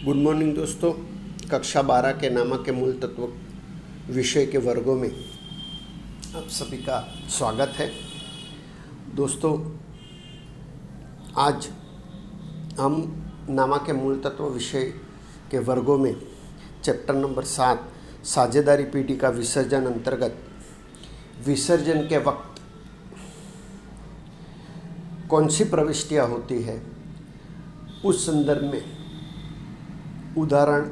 Good morning दोस्तों। कक्षा 12 के नामक के मूल तत्व विषय के वर्गों में आप सभी का स्वागत है। दोस्तों, आज हम नामक के मूल तत्व विषय के वर्गों में चैप्टर नंबर 7 साझेदारी पीढ़ी का विसर्जन अंतर्गत विसर्जन के वक्त कौन सी प्रविष्टियाँ होती है उस संदर्भ में उदाहरण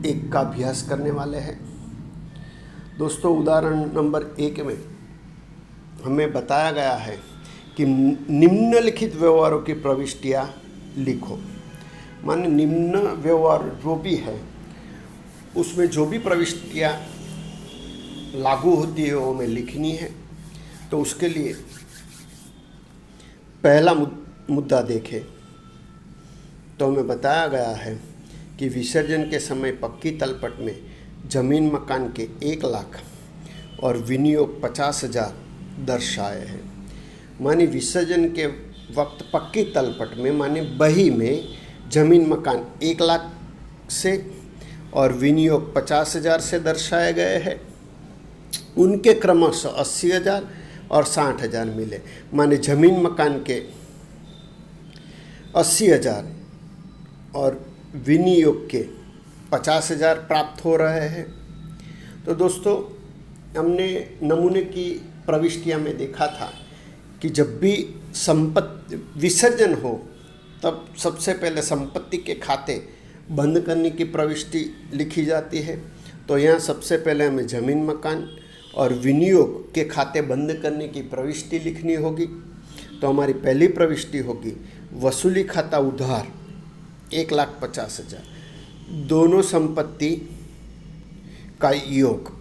1 का अभ्यास करने वाले हैं। दोस्तों, उदाहरण नंबर 1 में हमें बताया गया है कि निम्नलिखित व्यवहारों की प्रविष्टियाँ लिखो। माने निम्न व्यवहार जो भी है उसमें जो भी प्रविष्टियाँ लागू होती है वो हमें लिखनी है। तो उसके लिए पहला मुद्दा देखें तो हमें बताया गया है कि विसर्जन के समय पक्की तलपट में जमीन मकान के 1 लाख और विनियोग 50,000 दर्शाए हैं। माने विसर्जन के वक्त पक्की तलपट में माने बही में जमीन मकान 1 लाख से और विनियोग 50,000 से दर्शाए गए हैं। उनके क्रमशः 80,000 और 60,000 मिले। माने जमीन मकान के 80,000 और विनियोग के 50,000 प्राप्त हो रहे हैं। तो दोस्तों, हमने नमूने की प्रविष्टियाँ में देखा था कि जब भी संपत्ति विसर्जन हो तब सबसे पहले संपत्ति के खाते बंद करने की प्रविष्टि लिखी जाती है। तो यहाँ सबसे पहले हमें ज़मीन मकान और विनियोग के खाते बंद करने की प्रविष्टि लिखनी होगी। तो हमारी पहली प्रविष्टि होगी वसूली खाता उधार 1,50,000, दोनों संपत्ति का योग,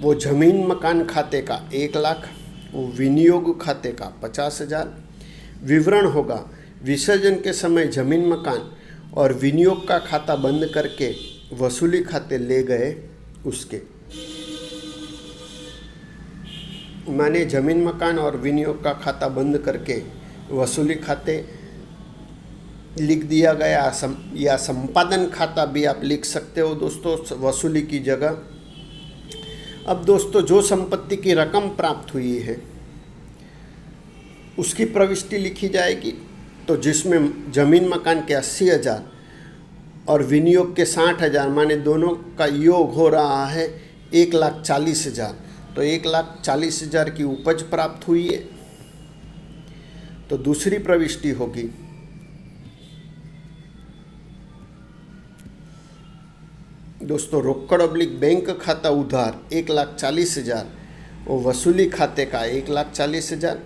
वो जमीन मकान खाते का 1 लाख, वो विनियोग खाते का 50,000। विवरण होगा विसर्जन के समय जमीन मकान और विनियोग का खाता बंद करके वसूली खाते ले गए उसके। माने जमीन मकान और विनियोग का खाता बंद करके वसूली खाते लिख दिया गया, या संपादन खाता भी आप लिख सकते हो दोस्तों वसूली की जगह। अब दोस्तों, जो संपत्ति की रकम प्राप्त हुई है उसकी प्रविष्टि लिखी जाएगी। तो जिसमें जमीन मकान के 80,000 और विनियोग के 60,000 माने दोनों का योग हो रहा है 1,40,000। तो 1,40,000 की उपज प्राप्त हुई है। तो दूसरी प्रविष्टि होगी दोस्तों रोकड़ ऑब्लिक बैंक खाता उधार 1,40,000 और वसूली खाते का 1,40,000।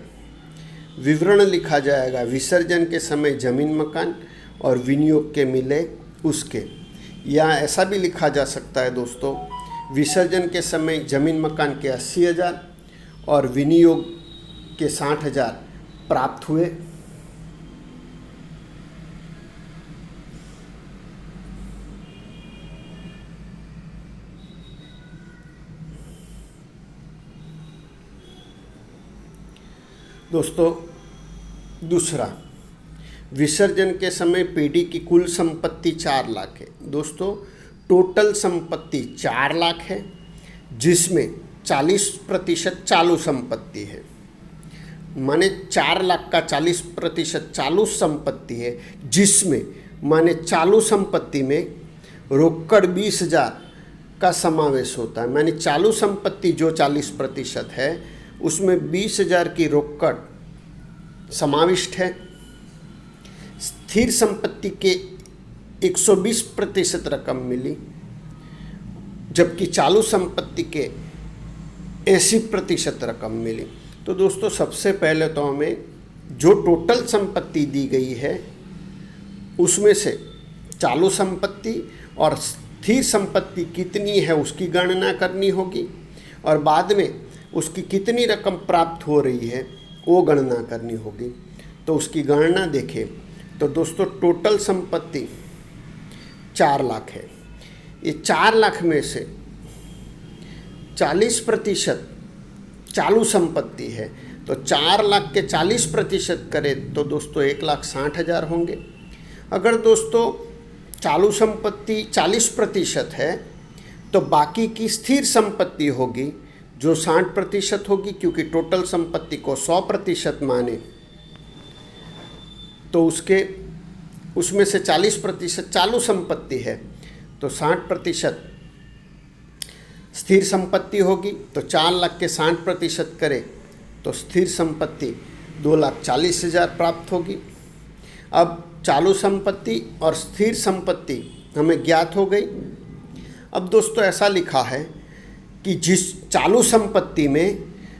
विवरण लिखा जाएगा विसर्जन के समय जमीन मकान और विनियोग के मिले उसके। या ऐसा भी लिखा जा सकता है दोस्तों, विसर्जन के समय जमीन मकान के 80,000 और विनियोग के 60,000 प्राप्त हुए। दोस्तों, दूसरा, विसर्जन के समय पीढ़ी की कुल संपत्ति 4 लाख है। दोस्तों, टोटल संपत्ति 4 लाख है जिसमें 40% चालू संपत्ति है। माने 4 लाख का 40% चालू संपत्ति है, जिसमें माने चालू संपत्ति में रोकड़ 20,000 का समावेश होता है। माने चालू संपत्ति जो 40% है उसमें 20,000 की रोकड़ समाविष्ट है। स्थिर संपत्ति के 120% रकम मिली, जबकि चालू संपत्ति के 80% रकम मिली। तो दोस्तों, सबसे पहले तो हमें जो टोटल संपत्ति दी गई है उसमें से चालू संपत्ति और स्थिर संपत्ति कितनी है उसकी गणना करनी होगी, और बाद में उसकी कितनी रकम प्राप्त हो रही है वो गणना करनी होगी। तो उसकी गणना देखें तो दोस्तों, टोटल संपत्ति 4 लाख है। ये 4 लाख में से 40% चालू संपत्ति है। तो 4 लाख के 40% करें तो दोस्तों 1,60,000 होंगे। अगर दोस्तों चालू संपत्ति 40% है तो बाकी की स्थिर संपत्ति होगी जो 60% होगी, क्योंकि टोटल संपत्ति को 100% माने तो उसमें से 40% चालू संपत्ति है तो 60% स्थिर संपत्ति होगी। तो 4 लाख के 60% करे तो स्थिर संपत्ति 2,40,000 प्राप्त होगी। अब चालू संपत्ति और स्थिर संपत्ति हमें ज्ञात हो गई। अब दोस्तों ऐसा लिखा है कि जिस चालू संपत्ति में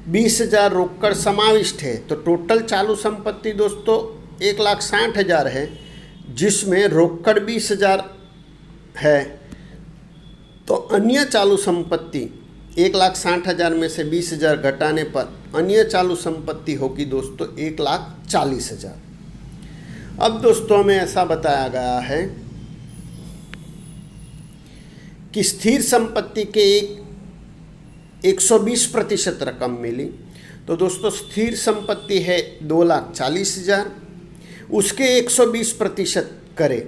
20,000 रोकड़ समाविष्ट है, तो टोटल चालू संपत्ति दोस्तों 1,60,000 है, जिसमें रोकड़ 20,000 है। तो अन्य चालू संपत्ति 1,60,000 में से 20,000 घटाने पर अन्य चालू संपत्ति होगी दोस्तों 1,40,000। अब दोस्तों हमें ऐसा बताया गया है कि स्थिर संपत्ति के 120% रकम मिली। तो दोस्तों स्थिर संपत्ति है 2,40,000, उसके 120% करें,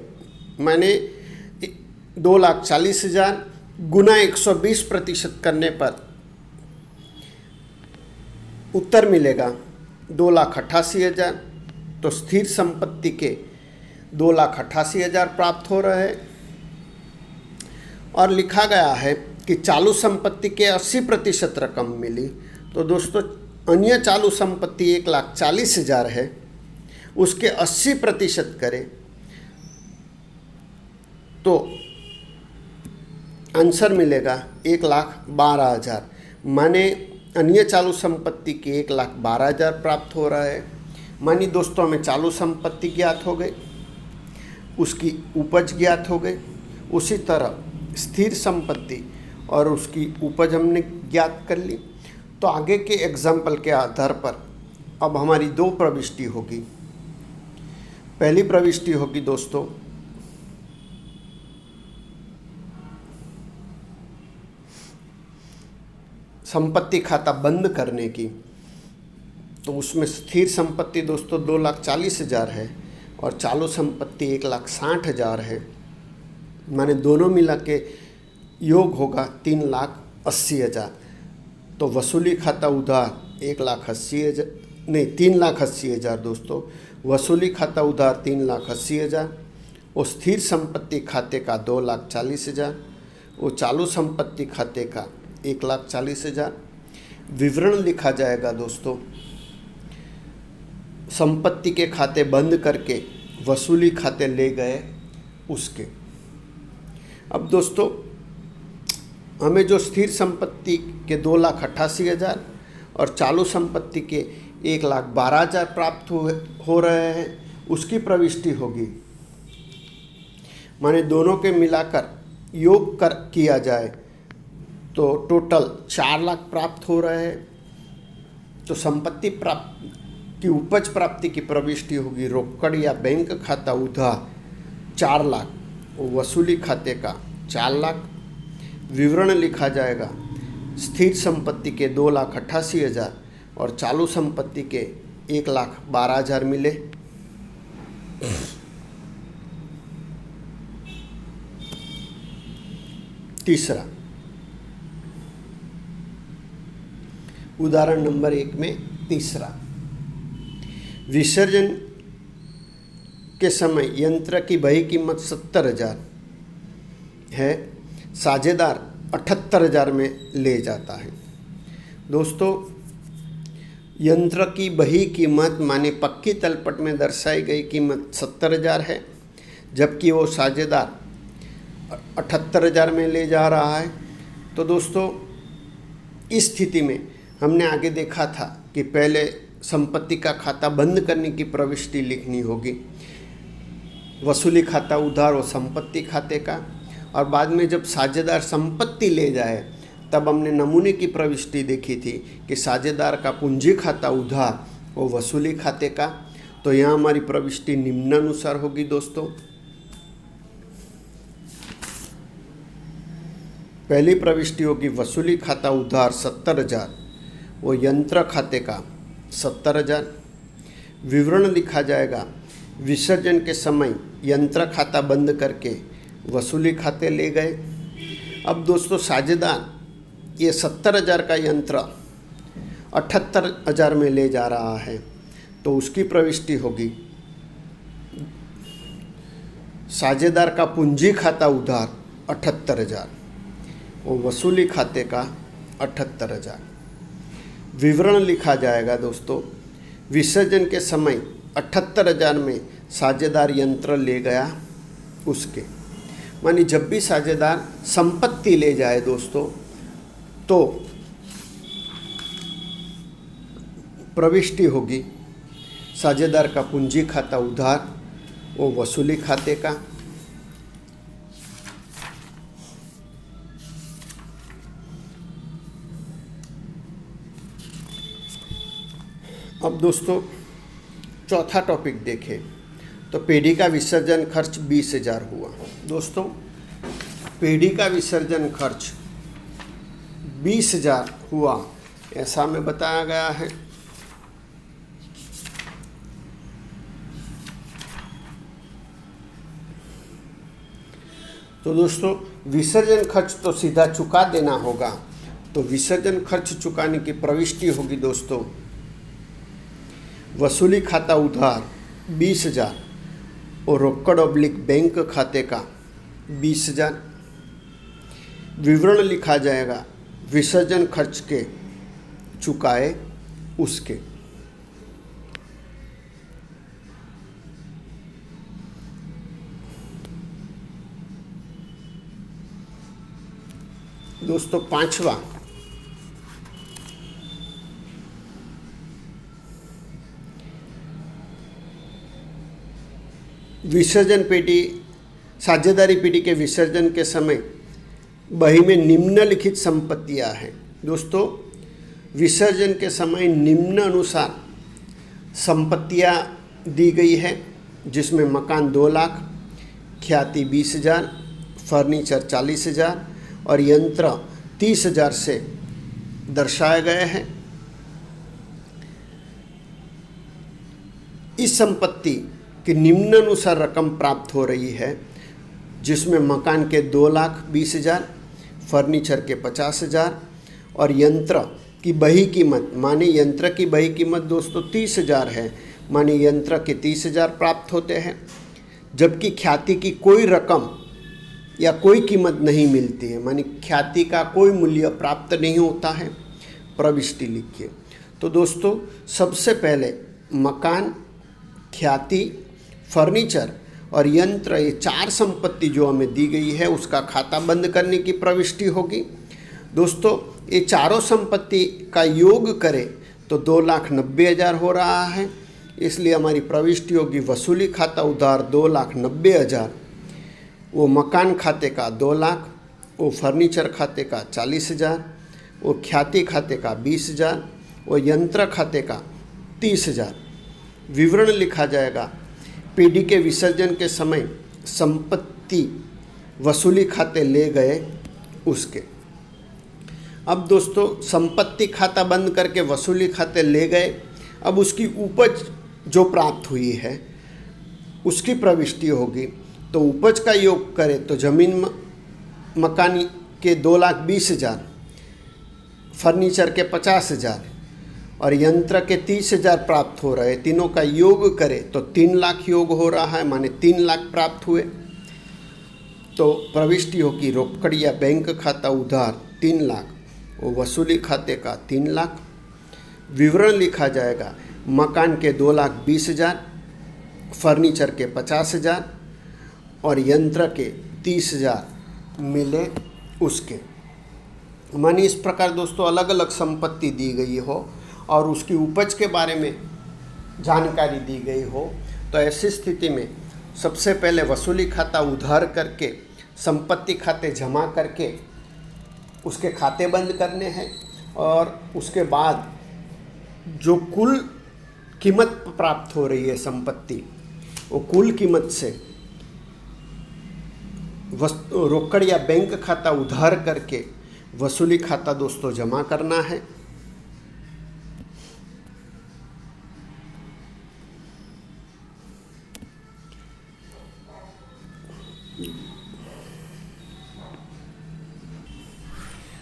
माने 2,40,000 गुना 120% करने पर उत्तर मिलेगा 2,88,000। तो स्थिर संपत्ति के 2,88,000 प्राप्त हो रहे हैं। और लिखा गया है कि चालू संपत्ति के 80% रकम मिली। तो दोस्तों अन्य चालू संपत्ति 1,40,000 है, उसके 80% करें तो आंसर मिलेगा 1,12,000, माने अन्य चालू संपत्ति के 1,12,000 प्राप्त हो रहा है। मानी दोस्तों हमें चालू संपत्ति ज्ञात हो गई, उसकी उपज ज्ञात हो गई, उसी तरह स्थिर संपत्ति और उसकी उपज हमने ज्ञात कर ली। तो आगे के एग्जाम्पल के आधार पर अब हमारी 2 प्रविष्टि होगी। पहली प्रविष्टि होगी दोस्तों संपत्ति खाता बंद करने की। तो उसमें स्थिर संपत्ति दोस्तों 2,40,000 है और चालू संपत्ति 1,60,000 है, माने दोनों मिला के योग होगा 3,80,000। तो वसूली खाता उधार 1,80,000 नहीं 3,80,000 दोस्तों, वसूली खाता उधार 3,80,000, और स्थिर संपत्ति खाते का 2,40,000, वो चालू संपत्ति खाते का 1,40,000। विवरण लिखा जाएगा दोस्तों संपत्ति के खाते बंद करके वसूली खाते ले गए उसके। अब दोस्तों हमें जो स्थिर संपत्ति के 2,88,000 और चालू संपत्ति के 1,12,000 प्राप्त हो रहे हैं, उसकी प्रविष्टि होगी, माने दोनों के मिलाकर योग किया जाए तो टोटल 4 लाख प्राप्त हो रहे हैं। तो संपत्ति प्राप्त की उपज प्राप्ति की प्रविष्टि होगी रोकड़ या बैंक खाता उधार 4 लाख, वसूली खाते का 4 लाख। विवरण लिखा जाएगा स्थिर संपत्ति के 2,88,000 और चालू संपत्ति के 1,12,000 मिले। तीसरा उदाहरण नंबर 1 में तीसरा, विसर्जन के समय यंत्र की बही कीमत 70,000 है, साझेदार 78,000 में ले जाता है। दोस्तों यंत्र की बही कीमत माने पक्की तलपट में दर्शाई गई कीमत 70,000 है, जबकि वो साझेदार 78,000 में ले जा रहा है। तो दोस्तों इस स्थिति में हमने आगे देखा था कि पहले संपत्ति का खाता बंद करने की प्रविष्टि लिखनी होगी, वसूली खाता उधार और संपत्ति खाते का, और बाद में जब साझेदार संपत्ति ले जाए तब हमने नमूने की प्रविष्टि देखी थी कि साझेदार का पूंजी खाता उधार और वसूली खाते का। तो यहाँ हमारी प्रविष्टि निम्नानुसार होगी दोस्तों। पहली प्रविष्टि होगी वसूली खाता उधार 70,000, वो यंत्र खाते का 70,000। विवरण लिखा जाएगा विसर्जन के समय यंत्र खाता बंद करके वसूली खाते ले गए। अब दोस्तों साझेदार ये 70,000 का यंत्र 78,000 में ले जा रहा है, तो उसकी प्रविष्टि होगी साझेदार का पूंजी खाता उधार 78,000, वो वसूली खाते का 78,000। विवरण लिखा जाएगा दोस्तों, विसर्जन के समय 78,000 में साझेदार यंत्र ले गया उसके। मानी जब भी साझेदार संपत्ति ले जाए दोस्तों, तो प्रविष्टि होगी साझेदार का पूंजी खाता उधार, वो वसूली खाते का। अब दोस्तों चौथा टॉपिक देखें तो पेढ़ी का विसर्जन खर्च 20,000 हुआ। दोस्तों पेढ़ी का विसर्जन खर्च 20,000 हुआ, ऐसा में बताया गया है। तो दोस्तों विसर्जन खर्च तो सीधा चुका देना होगा, तो विसर्जन खर्च चुकाने की प्रविष्टि होगी दोस्तों वसूली खाता उधार 20,000 और रोकड़ ऑब्लिक बैंक खाते का 20,000। विवरण लिखा जाएगा विसर्जन खर्च के चुकाए उसके। दोस्तों पांचवा, विसर्जन पेटी साझेदारी पेटी के विसर्जन के समय बही में निम्नलिखित संपत्तियां हैं। दोस्तों विसर्जन के समय निम्न अनुसार संपत्तियां दी गई है, जिसमें मकान 2 लाख, ख्याति 20,000, फर्नीचर 40,000 और यंत्र 30,000 से दर्शाए गए हैं। इस संपत्ति की निम्नानुसार रकम प्राप्त हो रही है, जिसमें मकान के 2,20,000, फर्नीचर के 50,000 और यंत्र की बही कीमत, माने यंत्र की बही कीमत दोस्तों 30,000 है, माने यंत्र के 30,000 प्राप्त होते हैं। जबकि ख्याति की कोई रकम या कोई कीमत नहीं मिलती है, माने ख्याति का कोई मूल्य प्राप्त नहीं होता है। प्रविष्टि लिखिए। तो दोस्तों सबसे पहले मकान, ख्याति, फर्नीचर और यंत्र, ये 4 संपत्ति जो हमें दी गई है उसका खाता बंद करने की प्रविष्टि होगी। दोस्तों ये चारों संपत्ति का योग करें तो 2,90,000 हो रहा है, इसलिए हमारी प्रविष्टि होगी वसूली खाता उधार 2,90,000, वो मकान खाते का 2 लाख, वो फर्नीचर खाते का 40,000, वो ख्याति खाते का 20,000, वो यंत्र खाते का 30,000। विवरण लिखा जाएगा पेढ़ी के विसर्जन के समय संपत्ति वसूली खाते ले गए उसके। अब दोस्तों संपत्ति खाता बंद करके वसूली खाते ले गए। अब उसकी उपज जो प्राप्त हुई है उसकी प्रविष्टि होगी। तो उपज का योग करें तो जमीन मकान के 2,20,000, फर्नीचर के 50,000 और यंत्र के 30,000 प्राप्त हो रहे। तीनों का योग करें तो 3 लाख योग हो रहा है, माने 3 लाख प्राप्त हुए। तो प्रविष्टि होगी रोकड़ या बैंक खाता उधार 3 लाख, वो वसूली खाते का 3 लाख। विवरण लिखा जाएगा मकान के 2,20,000, फर्नीचर के 50,000 और यंत्र के 30,000 मिले उसके। मानी इस प्रकार दोस्तों अलग अलग संपत्ति दी गई हो और उसकी उपज के बारे में जानकारी दी गई हो, तो ऐसी स्थिति में सबसे पहले वसूली खाता उधार करके संपत्ति खाते जमा करके उसके खाते बंद करने हैं और उसके बाद जो कुल कीमत प्राप्त हो रही है संपत्ति, वो कुल कीमत से रोकड़ या बैंक खाता उधार करके वसूली खाता दोस्तों जमा करना है।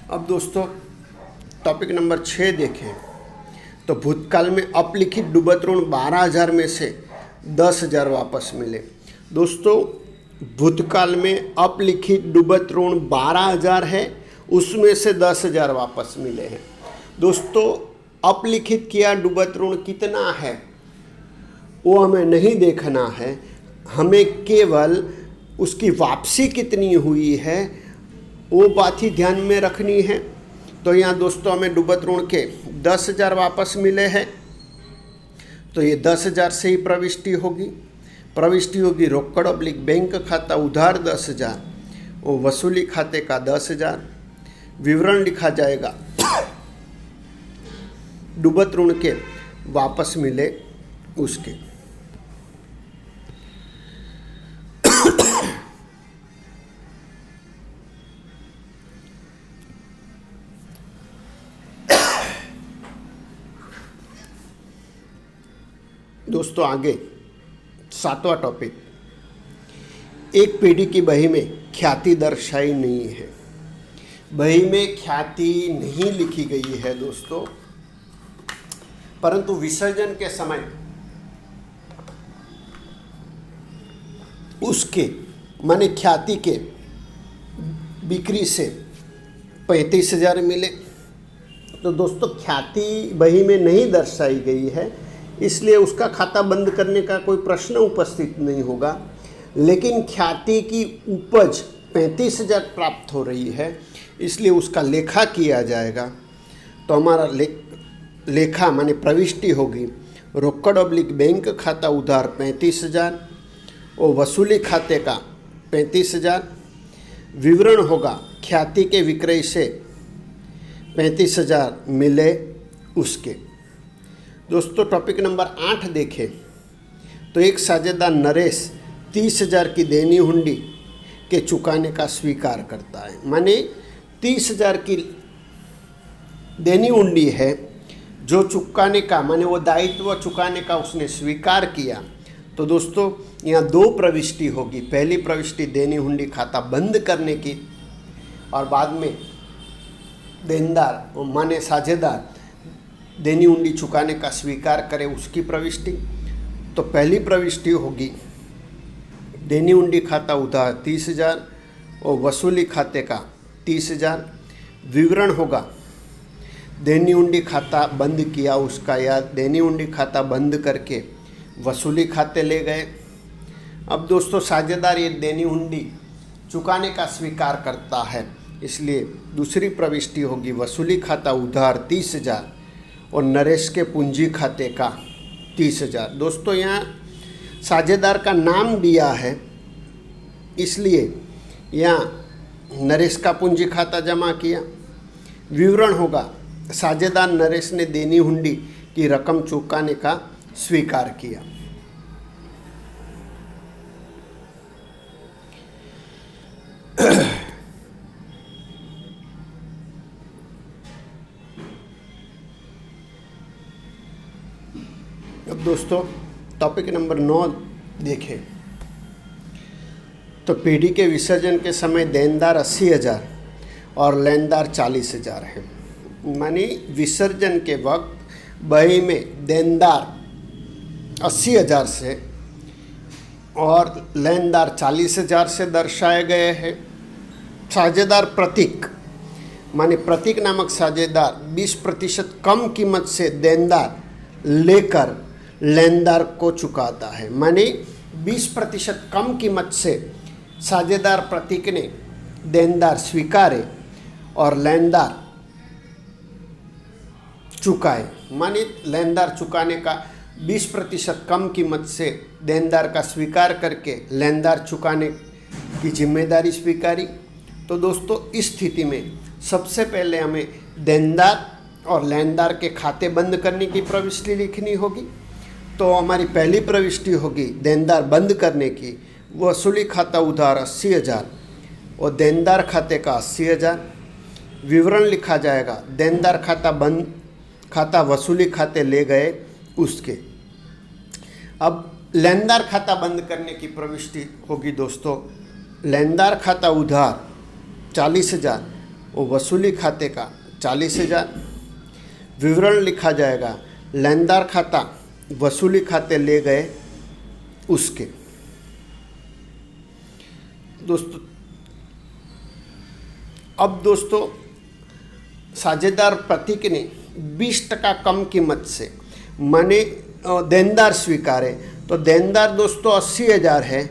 अब दोस्तों टॉपिक नंबर 6 देखें तो भूतकाल में अपलिखित डूबत ऋण 12,000 में से 10,000 वापस मिले। दोस्तों भूतकाल में अपलिखित डूबत ऋण 12,000 है, उसमें से 10,000 वापस मिले हैं। दोस्तों अपलिखित किया डूबत ऋण कितना है वो हमें नहीं देखना है, हमें केवल उसकी वापसी कितनी हुई है वो बात ही ध्यान में रखनी है। तो यहाँ दोस्तों हमें डूबत ऋण के 10,000 वापस मिले हैं, तो ये 10,000 से ही प्रविष्टि होगी रोकड़ ऑब्लिक बैंक खाता उधार 10,000, वो वसूली खाते का 10,000। विवरण लिखा जाएगा डूबत ऋण के वापस मिले उसके। दोस्तों आगे 7वां टॉपिक, एक पीढ़ी की बही में ख्याति दर्शाई नहीं है। बही में ख्याति नहीं लिखी गई है दोस्तों, परंतु विसर्जन के समय उसके माने ख्याति के बिक्री से 35,000 मिले। तो दोस्तों ख्याति बही में नहीं दर्शाई गई है, इसलिए उसका खाता बंद करने का कोई प्रश्न उपस्थित नहीं होगा। लेकिन ख्याति की उपज 35,000 प्राप्त हो रही है, इसलिए उसका लेखा किया जाएगा। तो हमारा लेखा माने प्रविष्टि होगी रोकड़ ऑब्लिक बैंक खाता उधार 35,000 और वसूली खाते का 35,000। विवरण होगा ख्याति के विक्रय से 35,000 मिले उसके। दोस्तों टॉपिक नंबर 8 देखें तो एक साझेदार नरेश 30,000 की देनी हुंडी के चुकाने का स्वीकार करता है। माने 30,000 की देनी हुंडी है जो चुकाने का माने वो दायित्व चुकाने का उसने स्वीकार किया। तो दोस्तों यहाँ 2 प्रविष्टि होगी। पहली प्रविष्टि देनी हुंडी खाता बंद करने की और बाद में देनदार माने साझेदार देनी हुंडी चुकाने का स्वीकार करे उसकी प्रविष्टि। तो पहली प्रविष्टि होगी देनी हुंडी खाता उधार 30,000 और वसूली खाते का 30,000। विवरण होगा देनी हुंडी खाता बंद किया उसका या देनी हुंडी खाता बंद करके वसूली खाते ले गए। अब दोस्तों साझेदार ये देनी हुंडी चुकाने का स्वीकार करता है, इसलिए दूसरी प्रविष्टि होगी वसूली खाता उधार 30,000 और नरेश के पूंजी खाते का 30,000। दोस्तों यहाँ साझेदार का नाम दिया है, इसलिए यहाँ नरेश का पूंजी खाता जमा किया। विवरण होगा साझेदार नरेश ने देनी हुंडी की रकम चुकाने का स्वीकार किया। अब दोस्तों टॉपिक नंबर 9 देखें तो पीढ़ी के विसर्जन के समय देनदार 80,000 और लेनदार 40,000 है। मानी विसर्जन के वक्त बही में देनदार 80,000 से और लेनदार 40,000 से दर्शाए गए हैं। साझेदार प्रतीक माने प्रतीक नामक साझेदार 20% कम कीमत से देनदार लेकर लेनदार को चुकाता है। माने 20% कम कीमत से साझेदार प्रतीक ने देनदार स्वीकारे और लेनदार चुकाए। माने लेनदार चुकाने का 20% कम कीमत से देनदार का स्वीकार करके लेनदार चुकाने की जिम्मेदारी स्वीकारी। तो दोस्तों इस स्थिति में सबसे पहले हमें देनदार और लेनदार के खाते बंद करने की प्रविष्टि लिखनी होगी। तो हमारी पहली प्रविष्टि होगी देनदार बंद करने की, वसूली खाता उधार 80,000 और देनदार खाते का 80,000। विवरण लिखा जाएगा देनदार खाता वसूली खाते ले गए उसके। अब लेनदार खाता बंद करने की प्रविष्टि होगी दोस्तों लेनदार खाता उधार 40,000, वो वसूली खाते का 40,000। विवरण लिखा जाएगा, लेनदार खाता वसूली खाते ले गए उसके। दोस्तों अब दोस्तों साझेदार प्रतीक ने 20% कम कीमत से माने देनदार स्वीकारे, तो देनदार दोस्तों 80,000 है,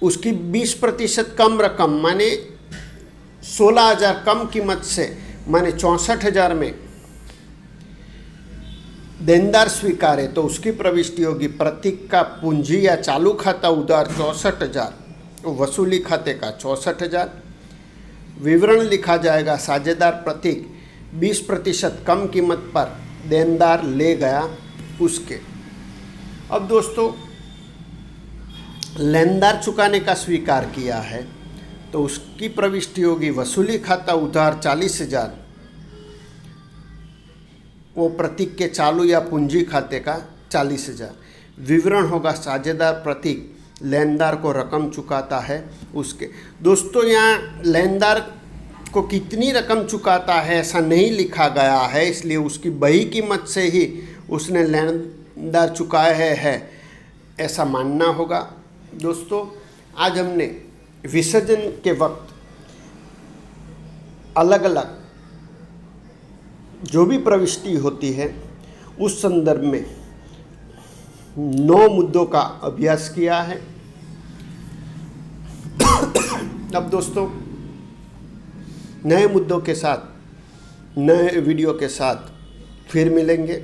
उसकी 20% कम रकम माने 16,000 कम कीमत से माने 64,000 में देनदार स्वीकारे तो उसकी प्रविष्टि होगी प्रतीक का पूंजी या चालू खाता उधार 64,000, वसूली खाते का 64,000। विवरण लिखा जाएगा, साझेदार प्रतीक 20% कम कीमत पर देनदार ले गया उसके। अब दोस्तों लेनदार चुकाने का स्वीकार किया है तो उसकी प्रविष्टि होगी वसूली खाता उधार 40,000, वो प्रतीक के चालू या पूंजी खाते का 40,000। विवरण होगा, साझेदार प्रतीक लेनदार को रकम चुकाता है उसके। दोस्तों यहाँ लेनदार को कितनी रकम चुकाता है ऐसा नहीं लिखा गया है, इसलिए उसकी बही कीमत से ही उसने लेनदार चुकाया है ऐसा मानना होगा। दोस्तों आज हमने विसर्जन के वक्त अलग अलग जो भी प्रविष्टि होती है उस संदर्भ में 9 मुद्दों का अभ्यास किया है। अब दोस्तों नए मुद्दों के साथ, नए वीडियो के साथ फिर मिलेंगे।